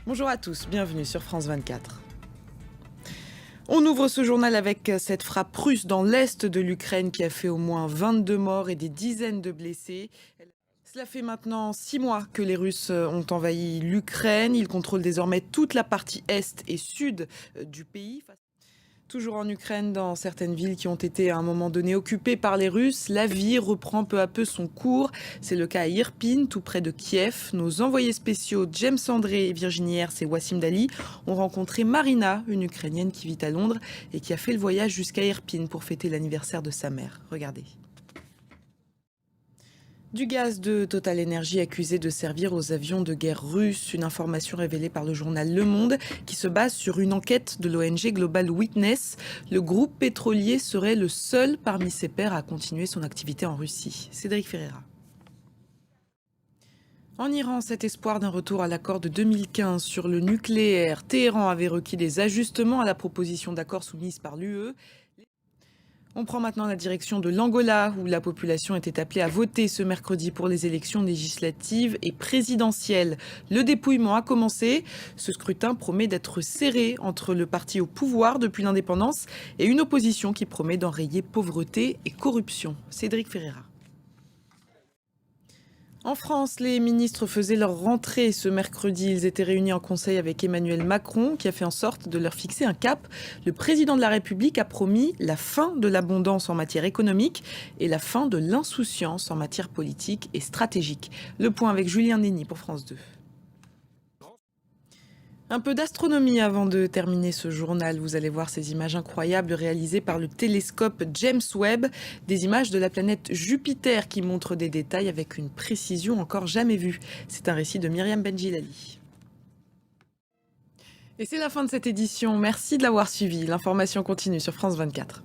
Bonjour à tous, bienvenue sur France 24. On ouvre ce journal avec cette frappe russe dans l'est de l'Ukraine qui a fait au moins 22 morts et des dizaines de blessés. Cela fait maintenant 6 mois que les Russes ont envahi l'Ukraine. Ils contrôlent désormais toute la partie est et sud du pays. Toujours en Ukraine, dans certaines villes qui ont été à un moment donné occupées par les Russes, la vie reprend peu à peu son cours. C'est le cas à Irpin, tout près de Kiev. Nos envoyés spéciaux James André, Virginie Hers et Wassim Dali ont rencontré Marina, une Ukrainienne qui vit à Londres et qui a fait le voyage jusqu'à Irpin pour fêter l'anniversaire de sa mère. Regardez. Du gaz de Total Energy accusé de servir aux avions de guerre russes, une information révélée par le journal Le Monde qui se base sur une enquête de l'ONG Global Witness. Le groupe pétrolier serait le seul parmi ses pairs à continuer son activité en Russie. Cédric Ferreira. En Iran, cet espoir d'un retour à l'accord de 2015 sur le nucléaire, Téhéran avait requis des ajustements à la proposition d'accord soumise par l'UE. On prend maintenant la direction de l'Angola, où la population était appelée à voter ce mercredi pour les élections législatives et présidentielles. Le dépouillement a commencé. Ce scrutin promet d'être serré entre le parti au pouvoir depuis l'indépendance et une opposition qui promet d'enrayer pauvreté et corruption. Cédric Ferreira. En France, les ministres faisaient leur rentrée ce mercredi. Ils étaient réunis en conseil avec Emmanuel Macron, qui a fait en sorte de leur fixer un cap. Le président de la République a promis la fin de l'abondance en matière économique et la fin de l'insouciance en matière politique et stratégique. Le point avec Julien Nény pour France 2. Un peu d'astronomie avant de terminer ce journal. Vous allez voir ces images incroyables réalisées par le télescope James Webb, des images de la planète Jupiter qui montrent des détails avec une précision encore jamais vue. C'est un récit de Myriam Benjilali. Et c'est la fin de cette édition. Merci de l'avoir suivi. L'information continue sur France 24.